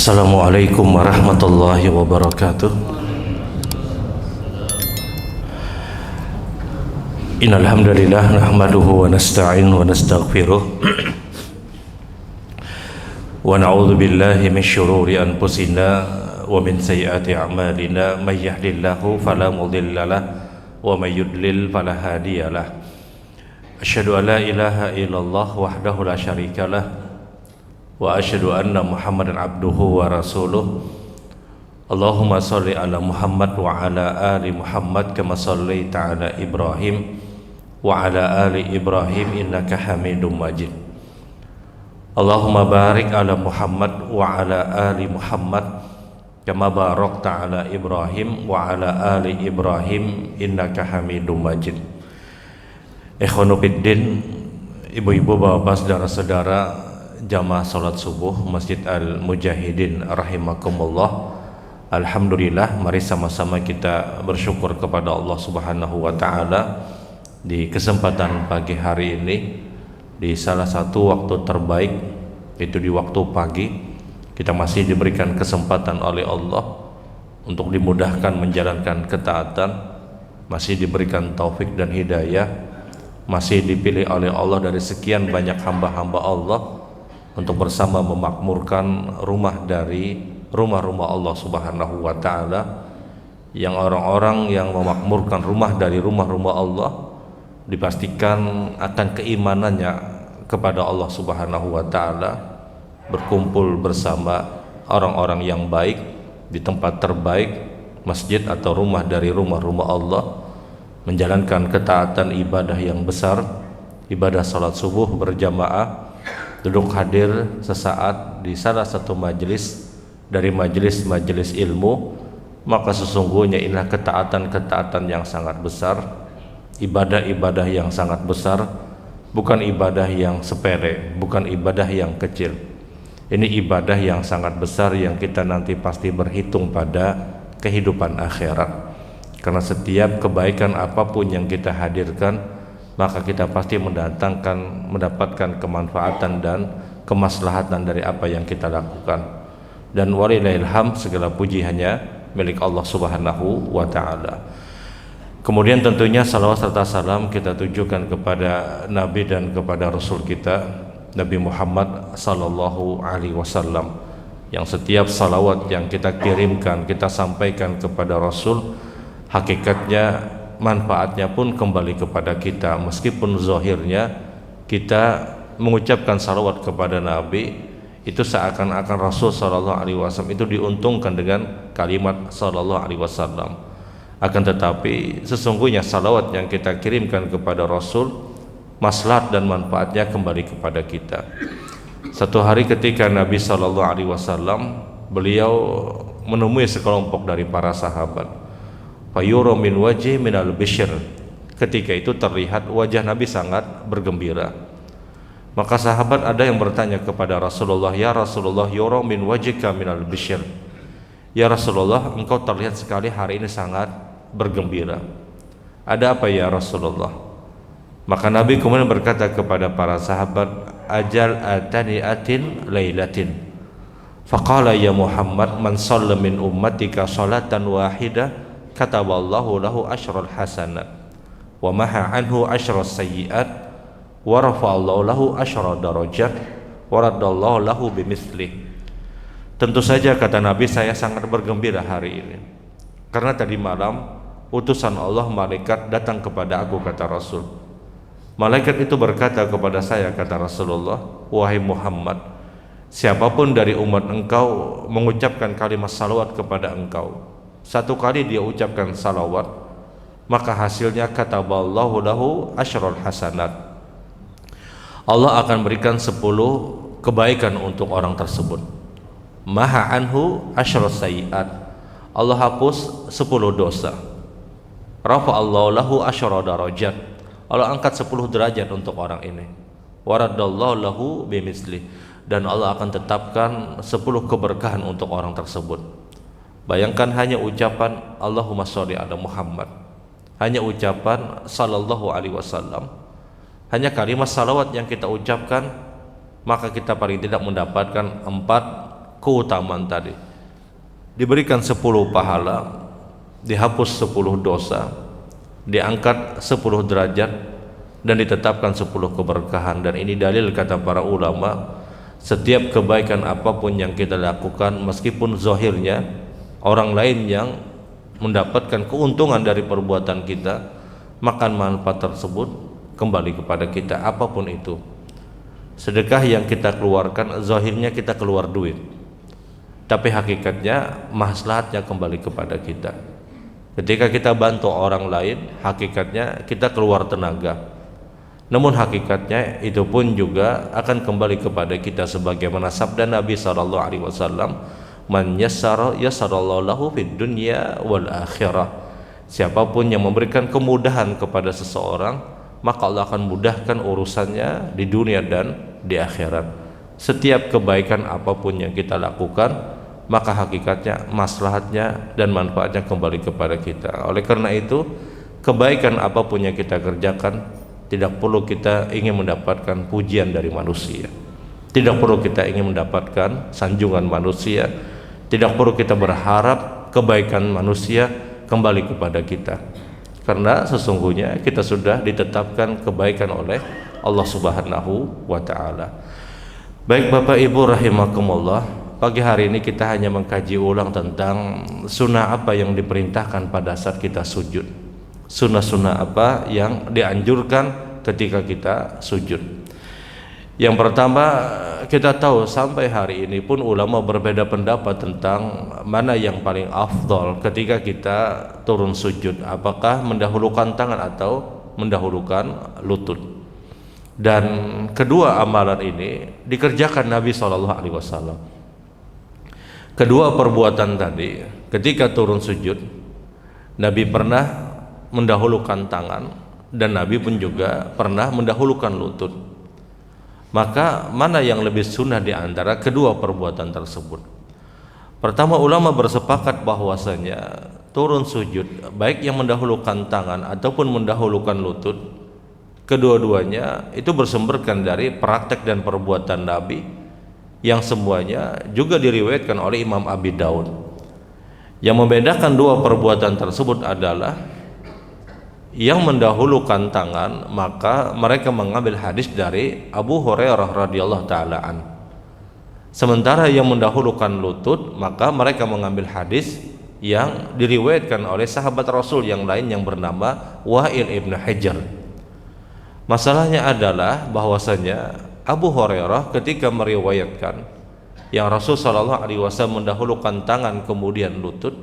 Assalamualaikum warahmatullahi wabarakatuh. Innal hamdalillah nahmaduhu wa nasta'inu wa nastaghfiruh wa na'udzu billahi min syururi anfusina wa min sayyiati a'malina may yahdihillahu fala mudhillalah wa may yudlil fala hadiyalah. Asyhadu an la ilaha illallah wahdahu la syarikalah wa asyhadu anna Muhammadan abduhu wa rasuluh. Allahumma sholli ala Muhammad wa ala ali Muhammad kama shallaita ala Ibrahim wa ala ali Ibrahim innaka Hamidum Majid. Allahumma barik ala Muhammad wa ala ali Muhammad kama barakta ala Ibrahim wa ala ali Ibrahim innaka Hamidum Majid. Ikhwanu fiddin, ibu-ibu, bapak, saudara-saudara jamaah salat subuh Masjid Al-Mujahidin rahimakumullah. Alhamdulillah, mari sama-sama kita bersyukur kepada Allah Subhanahu wa taala di kesempatan pagi hari ini, di salah satu waktu terbaik, itu di waktu pagi. Kita masih diberikan kesempatan oleh Allah untuk dimudahkan menjalankan ketaatan, masih diberikan taufik dan hidayah, masih dipilih oleh Allah dari sekian banyak hamba-hamba Allah untuk bersama memakmurkan rumah dari rumah-rumah Allah Subhanahu wa taala. Yang orang-orang yang memakmurkan rumah dari rumah-rumah Allah dipastikan akan keimanannya kepada Allah Subhanahu wa taala, berkumpul bersama orang-orang yang baik di tempat terbaik, masjid atau rumah dari rumah-rumah Allah, menjalankan ketaatan ibadah yang besar, ibadah salat subuh berjamaah, duduk hadir sesaat di salah satu majelis dari majelis-majelis ilmu. Maka sesungguhnya inilah ketaatan-ketaatan yang sangat besar, ibadah-ibadah yang sangat besar, bukan ibadah yang sepele, bukan ibadah yang kecil. Ini ibadah yang sangat besar yang kita nanti pasti berhitung pada kehidupan akhirat. Karena setiap kebaikan apapun yang kita hadirkan, maka kita pasti mendapatkan kemanfaatan dan kemaslahatan dari apa yang kita lakukan. Dan walillahil hamd, segala puji hanya milik Allah Subhanahu wa taala. Kemudian tentunya salawat serta salam kita tujukan kepada Nabi dan kepada Rasul kita, Nabi Muhammad sallallahu alaihi wasallam, yang setiap salawat yang kita kirimkan, kita sampaikan kepada Rasul, hakikatnya manfaatnya pun kembali kepada kita. Meskipun zahirnya kita mengucapkan salawat kepada Nabi, itu seakan-akan Rasul sallallahu alaihi wasallam itu diuntungkan dengan kalimat sallallahu alaihi wasallam. Akan tetapi sesungguhnya salawat yang kita kirimkan kepada Rasul, maslahat dan manfaatnya kembali kepada kita. Satu hari ketika Nabi sallallahu alaihi wasallam beliau menemui sekelompok dari para sahabat, fayura min wajhi minal bishr. Ketika itu terlihat wajah Nabi sangat bergembira. Maka sahabat ada yang bertanya kepada Rasulullah, ya Rasulullah, yura min wajhika minal bishr. Ya Rasulullah, engkau terlihat sekali hari ini sangat bergembira. Ada apa ya Rasulullah? Maka Nabi kemudian berkata kepada para sahabat, ajal ataniatin lailatin. Faqala ya Muhammad, man shalla min ummatika salatan wahidah kataballahu lahu asyral hasanat wa maha anhu asyral sayyiat wa rafa'allahu lahu asyral darajat wa raddallahu lahu bimithli. Tentu saja, kata Nabi, saya sangat bergembira hari ini karena tadi malam utusan Allah, malaikat, datang kepada aku, kata Rasul. Malaikat itu berkata kepada saya, kata Rasulullah, wahai Muhammad, siapapun dari umat engkau mengucapkan kalimat salawat kepada engkau, satu kali dia ucapkan salawat, maka hasilnya kataballahu lahu asyral hasanat. Allah akan berikan 10 kebaikan untuk orang tersebut. Maha anhu asyral sayyiat. Allah hapus 10 dosa. Rafa'allahu lahu asyral darajat. Allah angkat 10 derajat untuk orang ini. Waradallahu lahu bimithli. Dan Allah akan tetapkan 10 keberkahan untuk orang tersebut. Bayangkan hanya ucapan Allahumma sholli ala Muhammad, hanya ucapan sallallahu alaihi wasallam, hanya kalimat salawat yang kita ucapkan, maka kita paling tidak mendapatkan 4 keutamaan tadi. Diberikan 10 pahala, dihapus 10 dosa, diangkat 10 derajat, dan ditetapkan 10 keberkahan. Dan ini dalil kata para ulama, setiap kebaikan apapun yang kita lakukan, meskipun zahirnya orang lain yang mendapatkan keuntungan dari perbuatan kita, maka manfaat tersebut kembali kepada kita, apapun itu. Sedekah yang kita keluarkan, zahirnya kita keluar duit, tapi hakikatnya maslahatnya kembali kepada kita. Ketika kita bantu orang lain, hakikatnya kita keluar tenaga, namun hakikatnya itu pun juga akan kembali kepada kita, sebagaimana sabda Nabi SAW, man yassara yassarallahu lahu fid dunya wal akhirah. Siapapun yang memberikan kemudahan kepada seseorang, maka Allah akan mudahkan urusannya di dunia dan di akhirat. Setiap kebaikan apapun yang kita lakukan, maka hakikatnya maslahatnya dan manfaatnya kembali kepada kita. Oleh karena itu, kebaikan apapun yang kita kerjakan, tidak perlu kita ingin mendapatkan pujian dari manusia, tidak perlu kita ingin mendapatkan sanjungan manusia, tidak perlu kita berharap kebaikan manusia kembali kepada kita, karena sesungguhnya kita sudah ditetapkan kebaikan oleh Allah Subhanahu wa ta'ala. Baik Bapak Ibu rahimakumullah, pagi hari ini kita hanya mengkaji ulang tentang sunnah apa yang diperintahkan pada saat kita sujud, sunnah-sunnah apa yang dianjurkan ketika kita sujud. Yang pertama, kita tahu sampai hari ini pun ulama berbeda pendapat tentang mana yang paling afdal ketika kita turun sujud, apakah mendahulukan tangan atau mendahulukan lutut. Dan kedua amalan ini dikerjakan Nabi SAW. Kedua perbuatan tadi, ketika turun sujud, Nabi pernah mendahulukan tangan, dan Nabi pun juga pernah mendahulukan lutut. Maka mana yang lebih sunnah di antara kedua perbuatan tersebut? Pertama, ulama bersepakat bahwasanya turun sujud, baik yang mendahulukan tangan ataupun mendahulukan lutut, kedua-duanya itu bersumberkan dari praktek dan perbuatan Nabi yang semuanya juga diriwayatkan oleh Imam Abi Daud. Yang membedakan dua perbuatan tersebut adalah yang mendahulukan tangan, maka mereka mengambil hadis dari Abu Hurairah radhiyallahu taala an. Sementara yang mendahulukan lutut, maka mereka mengambil hadis yang diriwayatkan oleh sahabat Rasul yang lain yang bernama Wa'il ibn Hajar. Masalahnya adalah bahwasanya Abu Hurairah ketika meriwayatkan yang Rasul sallallahu alaihi wasallam mendahulukan tangan kemudian lutut,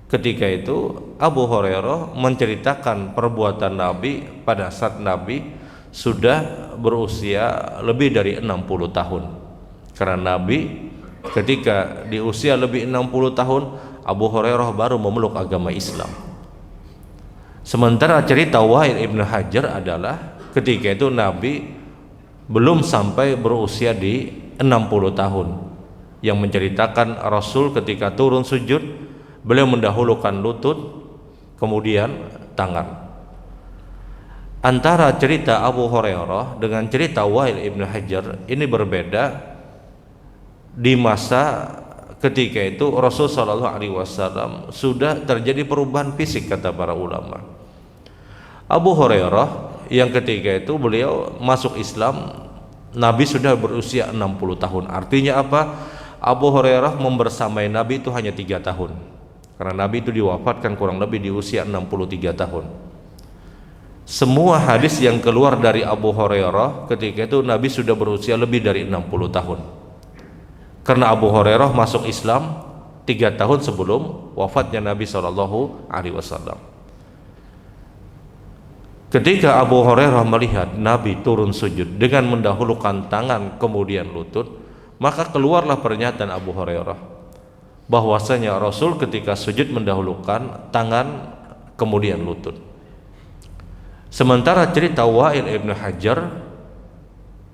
ketika itu Abu Hurairah menceritakan perbuatan Nabi pada saat Nabi sudah berusia lebih dari 60 tahun. Karena Nabi ketika di usia lebih 60 tahun, Abu Hurairah baru memeluk agama Islam. Sementara cerita Wa'il ibn Hajar adalah ketika itu Nabi belum sampai berusia di 60 tahun, yang menceritakan Rasul ketika turun sujud, beliau mendahulukan lutut kemudian tangan. Antara cerita Abu Hurairah dengan cerita Wa'il ibn Hajar ini berbeda. Di masa ketika itu Rasul sallallahu alaihi wasallam sudah terjadi perubahan fisik, kata para ulama. Abu Hurairah yang ketika itu beliau masuk Islam, Nabi sudah berusia 60 tahun. Artinya apa? Abu Hurairah membersamai Nabi itu hanya 3 tahun, karena Nabi itu diwafatkan kurang lebih di usia 63 tahun. Semua hadis yang keluar dari Abu Hurairah ketika itu Nabi sudah berusia lebih dari 60 tahun, karena Abu Hurairah masuk Islam 3 tahun sebelum wafatnya Nabi SAW. Ketika Abu Hurairah melihat Nabi turun sujud dengan mendahulukan tangan kemudian lutut, maka keluarlah pernyataan Abu Hurairah bahwasanya Rasul ketika sujud mendahulukan tangan kemudian lutut. Sementara cerita Wa'il ibn Hajar,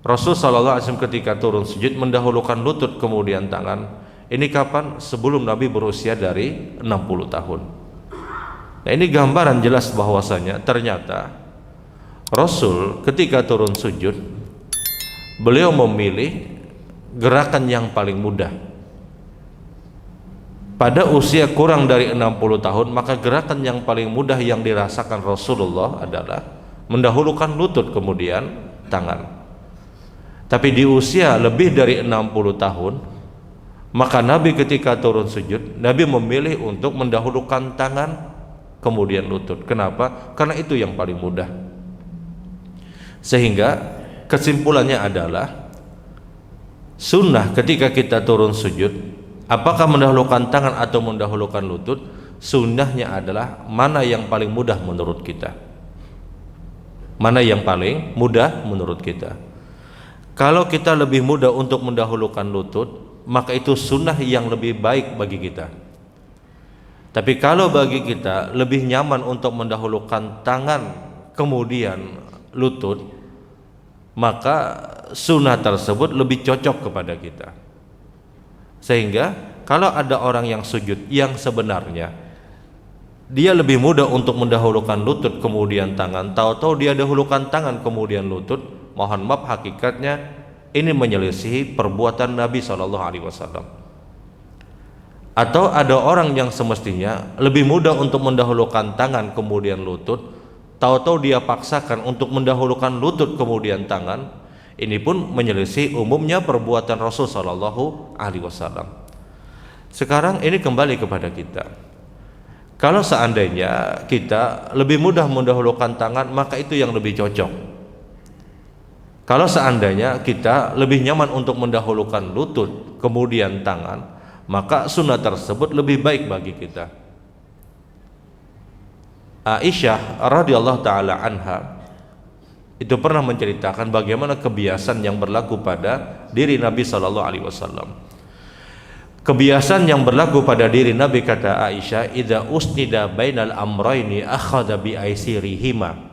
Rasul SAW ketika turun sujud mendahulukan lutut kemudian tangan. Ini kapan? Sebelum Nabi berusia dari 60 tahun. Nah, ini gambaran jelas bahwasanya ternyata Rasul ketika turun sujud, beliau memilih gerakan yang paling mudah, pada usia kurang dari 60 tahun, maka gerakan yang paling mudah yang dirasakan Rasulullah adalah mendahulukan lutut kemudian tangan. Tapi di usia lebih dari 60 tahun, maka Nabi ketika turun sujud, Nabi memilih untuk mendahulukan tangan kemudian lutut. Kenapa? Karena itu yang paling mudah. Sehingga kesimpulannya adalah sunnah ketika kita turun sujud, apakah mendahulukan tangan atau mendahulukan lutut, sunnahnya adalah mana yang paling mudah menurut kita. Mana yang paling mudah menurut kita. Kalau kita lebih mudah untuk mendahulukan lutut, maka itu sunnah yang lebih baik bagi kita. Tapi kalau bagi kita lebih nyaman untuk mendahulukan tangan kemudian lutut, maka sunnah tersebut lebih cocok kepada kita. Sehingga kalau ada orang yang sujud yang sebenarnya dia lebih mudah untuk mendahulukan lutut kemudian tangan, tahu-tahu dia dahulukan tangan kemudian lutut, mohon maaf, hakikatnya ini menyelisihi perbuatan Nabi SAW. Atau ada orang yang semestinya lebih mudah untuk mendahulukan tangan kemudian lutut, tahu-tahu dia paksakan untuk mendahulukan lutut kemudian tangan, ini pun menyelisih umumnya perbuatan Rasul SAW. Sekarang ini kembali kepada kita. Kalau seandainya kita lebih mudah mendahulukan tangan, maka itu yang lebih cocok. Kalau seandainya kita lebih nyaman untuk mendahulukan lutut kemudian tangan, maka sunnah tersebut lebih baik bagi kita. Aisyah radhiyallahu taala anha itu pernah menceritakan bagaimana kebiasaan yang berlaku pada diri Nabi sallallahu alaihi wasallam. Kebiasaan yang berlaku pada diri Nabi, kata Aisyah, idza usnida bainal amrayni akhadha bi aisirihima.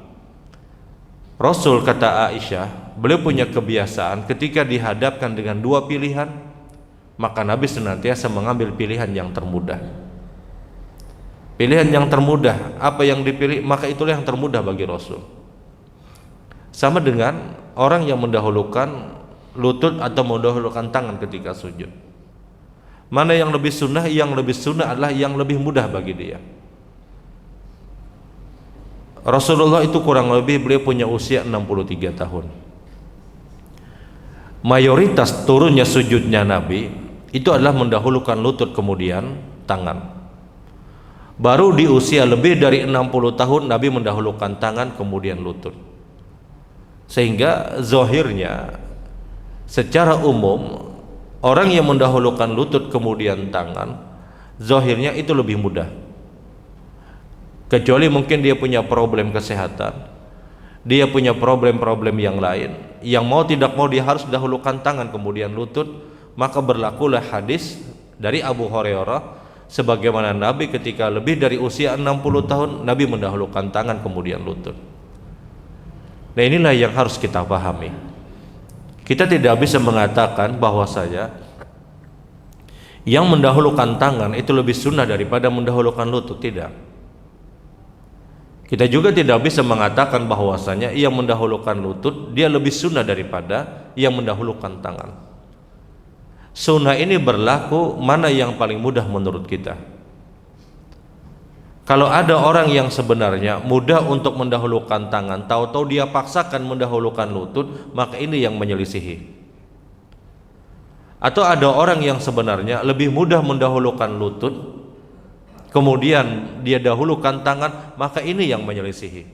Rasul, kata Aisyah, beliau punya kebiasaan ketika dihadapkan dengan dua pilihan, maka Nabi senantiasa mengambil pilihan yang termudah. Pilihan yang termudah, apa yang dipilih maka itulah yang termudah bagi Rasul. Sama dengan orang yang mendahulukan lutut atau mendahulukan tangan ketika sujud. Mana yang lebih sunnah? Yang lebih sunnah adalah yang lebih mudah bagi dia. Rasulullah itu kurang lebih beliau punya usia 63 tahun. Mayoritas turunnya sujudnya Nabi itu adalah mendahulukan lutut kemudian tangan. Baru di usia lebih dari 60 tahun Nabi mendahulukan tangan kemudian lutut. Sehingga zahirnya secara umum orang yang mendahulukan lutut kemudian tangan, zahirnya itu lebih mudah. Kecuali mungkin dia punya problem kesehatan, dia punya problem-problem yang lain, yang mau tidak mau dia harus dahulukan tangan kemudian lutut, maka berlakulah hadis dari Abu Hurairah, sebagaimana Nabi ketika lebih dari usia 60 tahun Nabi mendahulukan tangan kemudian lutut. Nah, inilah yang harus kita pahami. Kita tidak bisa mengatakan bahwasanya yang mendahulukan tangan itu lebih sunnah daripada mendahulukan lutut, tidak. Kita juga tidak bisa mengatakan bahwasanya yang mendahulukan lutut dia lebih sunnah daripada yang mendahulukan tangan. Sunnah ini berlaku mana yang paling mudah menurut kita. Kalau ada orang yang sebenarnya mudah untuk mendahulukan tangan, tahu-tahu dia paksakan mendahulukan lutut, maka ini yang menyelisihi. Atau ada orang yang sebenarnya lebih mudah mendahulukan lutut, kemudian dia dahulukan tangan, maka ini yang menyelisihi.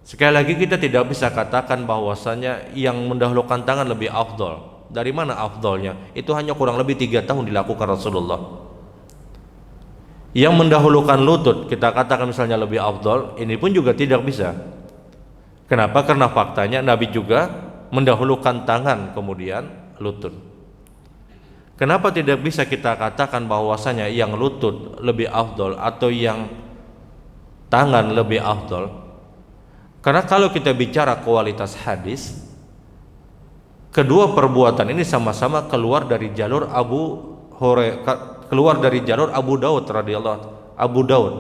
Sekali lagi kita tidak bisa katakan bahwasanya yang mendahulukan tangan lebih afdal. Dari mana afdalnya? Itu hanya kurang lebih 3 tahun dilakukan Rasulullah. Yang mendahulukan lutut kita katakan misalnya lebih afdal, ini pun juga tidak bisa. Kenapa? Karena faktanya Nabi juga mendahulukan tangan kemudian lutut. Kenapa tidak bisa kita katakan bahwasanya yang lutut lebih afdal atau yang tangan lebih afdal? Karena kalau kita bicara kualitas hadis, kedua perbuatan ini sama-sama keluar dari jalur keluar dari jalur Abu Daud radhiyallahu Abu Daud,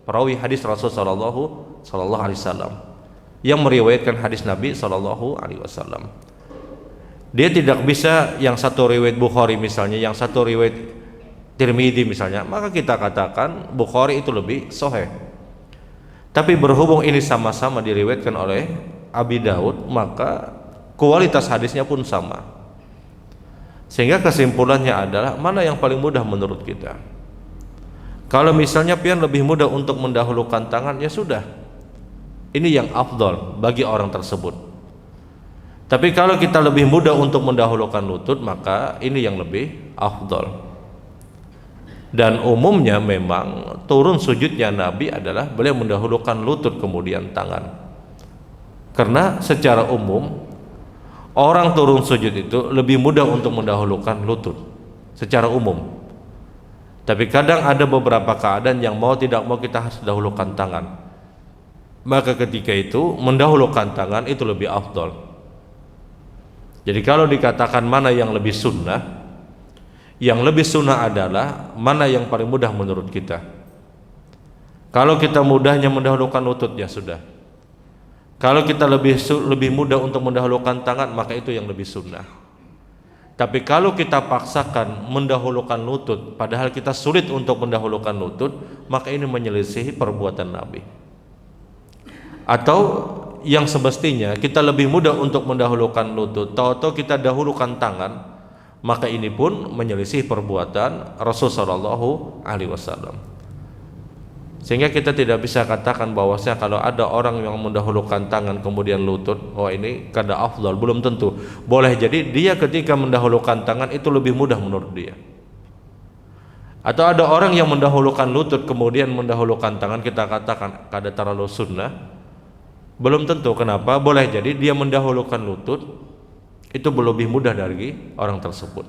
perawi hadis Rasul sallallahu alaihi wasallam yang meriwayatkan hadis Nabi sallallahu alaihi wasallam. Dia tidak bisa yang satu riwayat Bukhari misalnya, yang satu riwayat Tirmidzi misalnya, maka kita katakan Bukhari itu lebih sahih. Tapi berhubung ini sama-sama diriwayatkan oleh Abi Daud, maka kualitas hadisnya pun sama. Sehingga kesimpulannya adalah mana yang paling mudah menurut kita. Kalau misalnya pian lebih mudah untuk mendahulukan tangan, ya sudah, ini yang afdal bagi orang tersebut. Tapi kalau kita lebih mudah untuk mendahulukan lutut, maka ini yang lebih afdal. Dan umumnya memang turun sujudnya Nabi adalah beliau mendahulukan lutut kemudian tangan. Karena secara umum orang turun sujud itu lebih mudah untuk mendahulukan lutut secara umum. Tapi kadang ada beberapa keadaan yang mau tidak mau kita harus dahulukan tangan. Maka ketika itu mendahulukan tangan itu lebih afdal. Jadi kalau dikatakan mana yang lebih sunnah, yang lebih sunnah adalah mana yang paling mudah menurut kita. Kalau kita mudahnya mendahulukan lutut, ya sudah. Kalau kita lebih mudah untuk mendahulukan tangan, maka itu yang lebih sunnah. Tapi kalau kita paksakan mendahulukan lutut, padahal kita sulit untuk mendahulukan lutut, maka ini menyelisihi perbuatan Nabi. Atau yang semestinya kita lebih mudah untuk mendahulukan lutut, tahu-tahu kita dahulukan tangan, maka ini pun menyelisih perbuatan Rasulullah SAW. Sehingga kita tidak bisa katakan bahwasanya kalau ada orang yang mendahulukan tangan kemudian lutut, oh ini kada afdal, belum tentu. Boleh jadi dia ketika mendahulukan tangan itu lebih mudah menurut dia. Atau ada orang yang mendahulukan lutut kemudian mendahulukan tangan, kita katakan kada terlalu sunnah. Belum tentu. Kenapa? Boleh jadi dia mendahulukan lutut itu lebih mudah dari orang tersebut.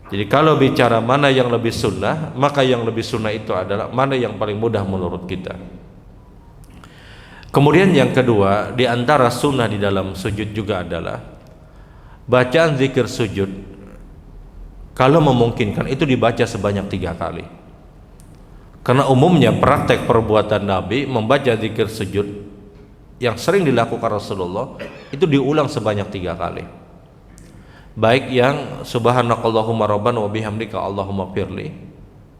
Jadi kalau bicara mana yang lebih sunnah, maka yang lebih sunnah itu adalah mana yang paling mudah menurut kita. Kemudian yang kedua, di antara sunnah di dalam sujud juga adalah bacaan zikir sujud. Kalau memungkinkan itu dibaca sebanyak 3 kali. Karena umumnya praktek perbuatan Nabi membaca zikir sujud yang sering dilakukan Rasulullah itu diulang sebanyak 3 kali. Baik yang subhanakallahumma rabbana wa bihamdika allahumma firli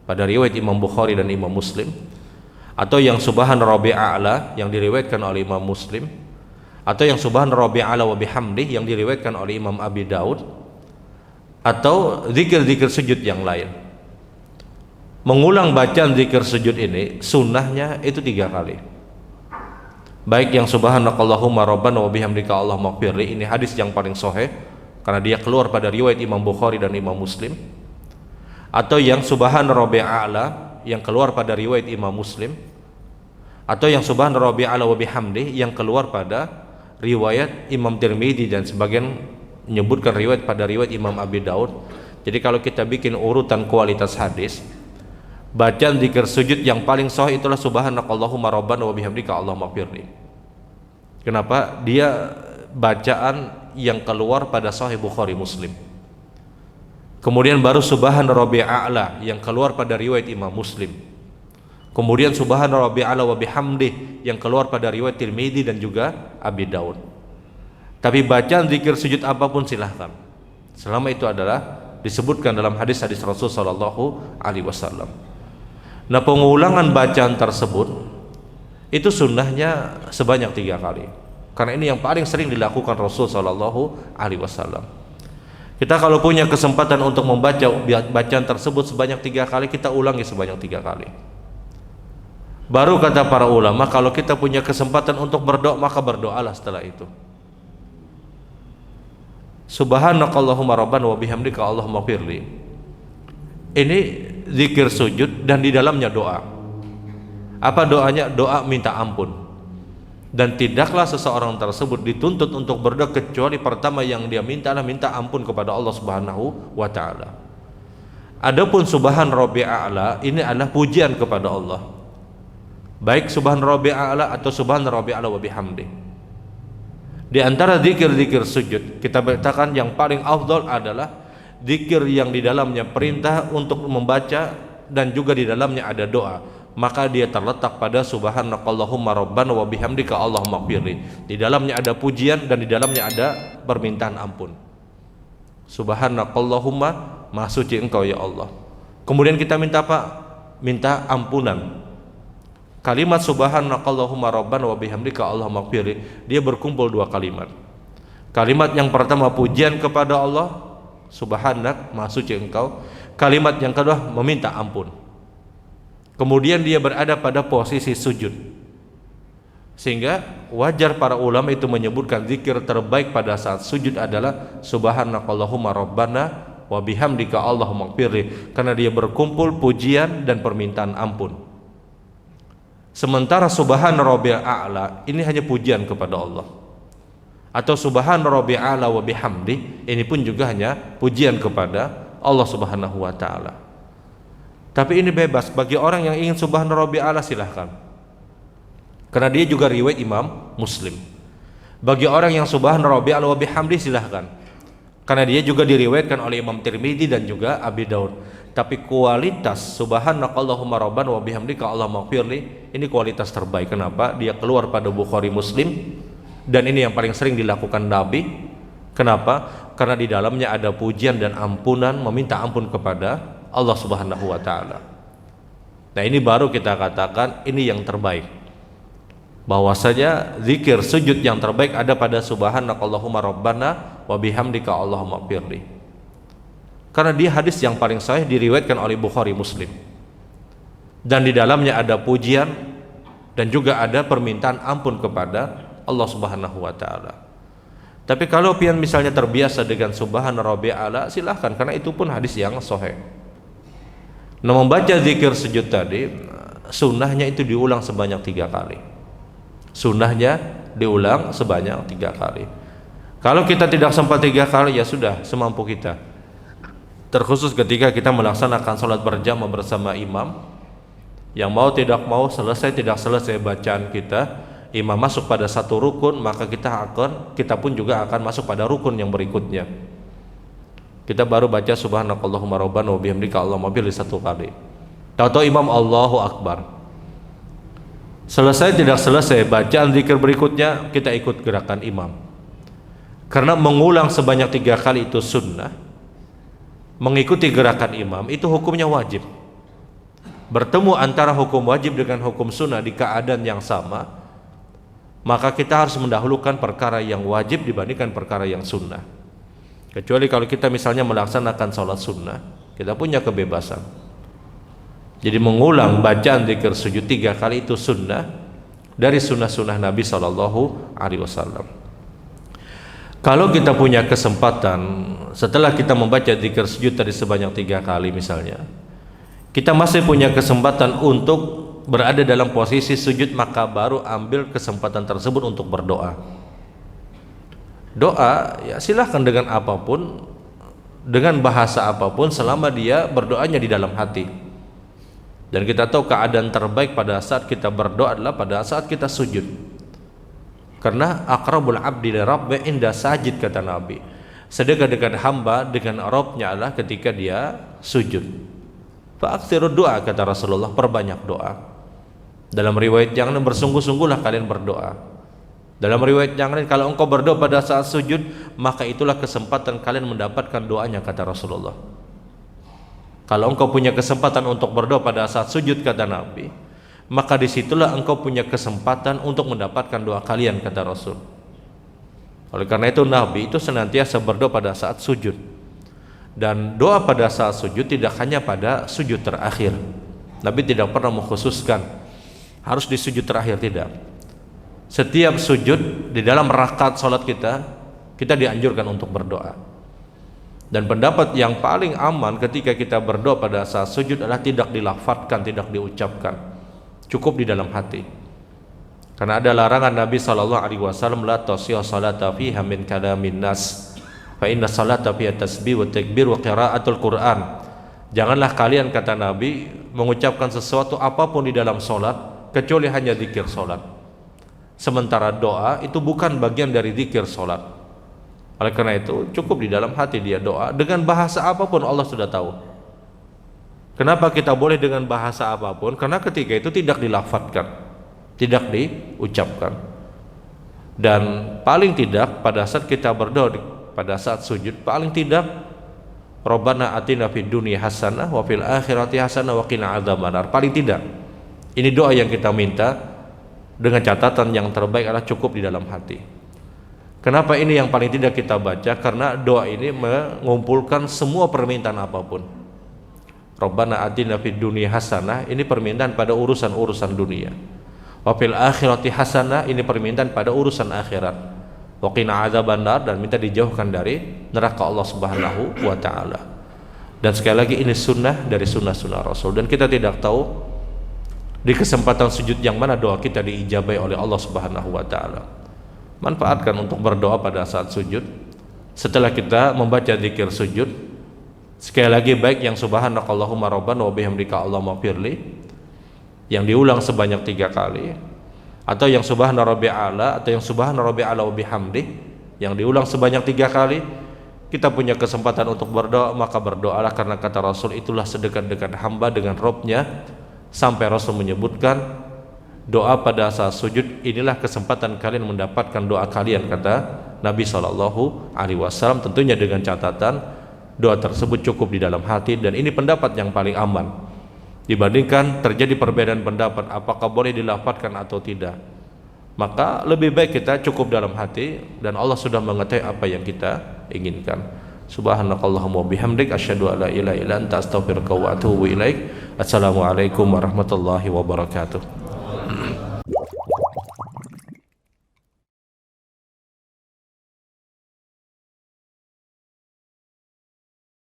pada riwayat Imam Bukhari dan Imam Muslim, atau yang subhan rabbi a'la yang diriwayatkan oleh Imam Muslim, atau yang subhan rabbi a'la wa bihamdi yang diriwayatkan oleh Imam Abi Daud, atau zikir-zikir sujud yang lain. Mengulang bacaan zikir sujud ini sunnahnya itu 3 kali. Baik yang subhanakallahumma rabbana wa bihamdika allahumma ighfirli, ini hadis yang paling sahih karena dia keluar pada riwayat Imam Bukhari dan Imam Muslim, atau yang subhan rabbi a'la yang keluar pada riwayat Imam Muslim, atau yang subhan rabbi a'la wa bihamdi yang keluar pada riwayat Imam Tirmidzi dan sebagian menyebutkan riwayat pada riwayat Imam Abi Daud. Jadi kalau kita bikin urutan kualitas hadis, bacaan zikir sujud yang paling sahih itulah subhanakallahumma rabbana wa bihamdika allahumma ighfirli. Kenapa? Dia bacaan yang keluar pada sahih Bukhari Muslim. Kemudian baru subhan rabbi a'la yang keluar pada riwayat Imam Muslim. Kemudian subhan rabbi a'la wa bihamdi yang keluar pada riwayat Tirmidzi dan juga Abi Daud. Tapi bacaan zikir sujud apapun silahkan, selama itu adalah disebutkan dalam hadis-hadis Rasul sallallahu alaihi wasallam. Nah, pengulangan bacaan tersebut itu sunnahnya sebanyak 3 kali. Karena ini yang paling sering dilakukan Rasul sallallahu alaihi wasallam. Kita kalau punya kesempatan untuk membaca bacaan tersebut sebanyak 3 kali, kita ulangi sebanyak 3 kali. Baru kata para ulama, kalau kita punya kesempatan untuk berdoa, maka berdoalah setelah itu. Subhanakallahumma rabbana wa bihamdika allahumma ighfirli. Ini zikir sujud dan di dalamnya doa. Apa doanya? Doa minta ampun. Dan tidaklah seseorang tersebut dituntut untuk berdoa kecuali pertama yang dia minta adalah minta ampun kepada Allah Subhanahu wa taala. Adapun subhan rabbi a'la ini adalah pujian kepada Allah. Baik subhan rabbi a'la atau subhan rabbi a'la wa bihamdi. Di antara zikir-zikir sujud, kita katakan yang paling afdal adalah zikir yang di dalamnya perintah untuk membaca dan juga di dalamnya ada doa. Maka dia terletak pada subhanakallahumma rabbana wa bihamdika allahumma ighfirli. Di dalamnya ada pujian dan di dalamnya ada permintaan ampun. Subhanakallahumma, maha suci engkau ya Allah. Kemudian kita minta apa? Minta ampunan. Kalimat subhanakallahumma rabbana wa bihamdika allahumma ighfirli, dia berkumpul dua kalimat. Kalimat yang pertama pujian kepada Allah, subhanak, maha suci engkau. Kalimat yang kedua meminta ampun. Kemudian dia berada pada posisi sujud. Sehingga wajar para ulama itu menyebutkan zikir terbaik pada saat sujud adalah subhanakallahumma rabbana wa bihamdika allahumma ighfirli, karena dia berkumpul pujian dan permintaan ampun. Sementara subhana rabbil a'la ini hanya pujian kepada Allah, atau subhana rabbil a'la wa bihamdi ini pun juga hanya pujian kepada Allah Subhanahu wa taala. Tapi ini bebas bagi orang yang ingin subhana rabbil a'la, silahkan, karena dia juga riwayat Imam Muslim. Bagi orang yang subhana rabbil a'la wa bihamdi, silahkan, karena dia juga diriwayatkan oleh Imam Tirmidzi dan juga Abi Daud. Tapi kualitas subhanakallahumma rabbana wa bihamdika allahumma ighfirli ini kualitas terbaik. Kenapa? Dia keluar pada Bukhari Muslim, dan ini yang paling sering dilakukan Nabi. Kenapa? Karena di dalamnya ada pujian dan ampunan, meminta ampun kepada Allah Subhanahu wa taala. Nah, ini baru kita katakan ini yang terbaik. Bahwasanya zikir sujud yang terbaik ada pada subhanakallahumma rabbana wa bihamdika allahumma ighfirli. Karena dia hadis yang paling sahih diriwayatkan oleh Bukhari Muslim, dan di dalamnya ada pujian dan juga ada permintaan ampun kepada Allah Subhanahu wa taala. Tapi kalau pian misalnya terbiasa dengan subhana rabbil a'la, silahkan, karena itu pun hadis yang sahih. Nah, membaca zikir sujud tadi sunnahnya itu diulang sebanyak 3 kali. Sunnahnya diulang sebanyak 3 kali. Kalau kita tidak sempat 3 kali, ya sudah, semampu kita. Terkhusus ketika kita melaksanakan sholat berjamaah bersama imam, yang mau tidak mau, selesai tidak selesai bacaan kita, imam masuk pada satu rukun, maka kita pun juga akan masuk pada rukun yang berikutnya. Kita baru baca subhanakallahumma rabbana wa bihamdika allahumma ighfirli 1 kali. Tahu-tahu imam Allahu Akbar. Selesai tidak selesai bacaan zikir berikutnya, kita ikut gerakan imam. Karena mengulang sebanyak 3 kali itu sunnah. Mengikuti gerakan imam itu hukumnya wajib. Bertemu antara hukum wajib dengan hukum sunnah di keadaan yang sama, maka kita harus mendahulukan perkara yang wajib dibandingkan perkara yang sunnah. Kecuali kalau kita misalnya melaksanakan sholat sunnah, kita punya kebebasan. Jadi mengulang bacaan zikir sujud 3 kali itu sunnah dari sunnah-sunnah Nabi SAW. Kalau kita punya kesempatan setelah kita membaca zikir sujud tadi sebanyak 3 kali misalnya, kita masih punya kesempatan untuk berada dalam posisi sujud, maka baru ambil kesempatan tersebut untuk berdoa. Doa ya silahkan dengan apapun, dengan bahasa apapun, selama dia berdoanya di dalam hati. Dan kita tahu keadaan terbaik pada saat kita berdoa adalah pada saat kita sujud. Karena aqrabul abdi li rabbi inda sajid, kata Nabi. Sedekat-dekat hamba dengan Rabbnya adalah ketika dia sujud. Fa'aktsirud doa, kata Rasulullah, perbanyak doa. Dalam riwayat yang lain, bersungguh-sungguhlah kalian berdoa. Dalam riwayat yang lain, kalau engkau berdoa pada saat sujud, maka itulah kesempatan kalian mendapatkan doanya, kata Rasulullah. Kalau engkau punya kesempatan untuk berdoa pada saat sujud, kata Nabi, maka disitulah engkau punya kesempatan untuk mendapatkan doa kalian, kata Rasul. Oleh karena itu Nabi itu senantiasa berdoa pada saat sujud. Dan doa pada saat sujud tidak hanya pada sujud terakhir. Nabi tidak pernah mengkhususkan harus di sujud terakhir, tidak. Setiap sujud di dalam rakaat salat kita dianjurkan untuk berdoa. Dan pendapat yang paling aman ketika kita berdoa pada saat sujud adalah tidak dilafadzkan, tidak diucapkan, cukup di dalam hati. Karena ada larangan Nabi SAW, la tasiyah salata fiha min kalamin nas fa inna salata fiha tasbih wa takbir wa qiraatul Quran. Janganlah kalian, kata Nabi, mengucapkan sesuatu apapun di dalam solat kecuali hanya zikir solat. Sementara doa itu bukan bagian dari zikir solat. Oleh karena itu cukup di dalam hati dia doa dengan bahasa apapun, Allah sudah tahu. Kenapa kita boleh dengan bahasa apapun? Karena ketika itu tidak dilafadzkan, tidak diucapkan. Dan paling tidak pada saat kita berdoa, pada saat sujud, paling tidak Rabbana atina fid dunya hasanah wa fil akhirati hasanah wa qina adzabannar. Paling tidak ini doa yang kita minta, dengan catatan yang terbaik adalah cukup di dalam hati. Kenapa ini yang paling tidak kita baca? Karena doa ini mengumpulkan semua permintaan apapun. Rabbana atina fid dunya hasanah, ini permintaan pada urusan-urusan dunia. Wa fil akhirati hasanah, ini permintaan pada urusan akhirat. Wa qina adzabannar, dan minta dijauhkan dari neraka Allah Subhanahu wa taala. Dan sekali lagi ini sunnah dari sunnah-sunnah Rasul, dan kita tidak tahu di kesempatan sujud yang mana doa kita diijabai oleh Allah Subhanahu wa taala. Manfaatkan untuk berdoa pada saat sujud. Setelah kita membaca zikir sujud, sekali lagi baik yang subhanakallahumma rabbana wa bihamdika allahumma firli yang diulang sebanyak 3 kali, atau yang subhana rabbil a'la, atau yang subhana rabbil a'la wa bihamdi yang diulang sebanyak 3 kali. Kita punya kesempatan untuk berdoa, maka berdoalah, karena kata Rasul, itulah sedekat-dekat hamba dengan Robnya. Sampai Rasul menyebutkan doa pada saat sujud, inilah kesempatan kalian mendapatkan doa kalian, kata Nabi SAW. Tentunya dengan catatan doa tersebut cukup di dalam hati, dan ini pendapat yang paling aman dibandingkan terjadi perbedaan pendapat apakah boleh dilafadzkan atau tidak. Maka lebih baik kita cukup dalam hati, dan Allah sudah mengetahui apa yang kita inginkan. Subhanakallahumma bihamdik asyhadu an la ilaha illa anta astaghfiruka wa atubu ilaik. Assalamualaikum warahmatullahi wabarakatuh.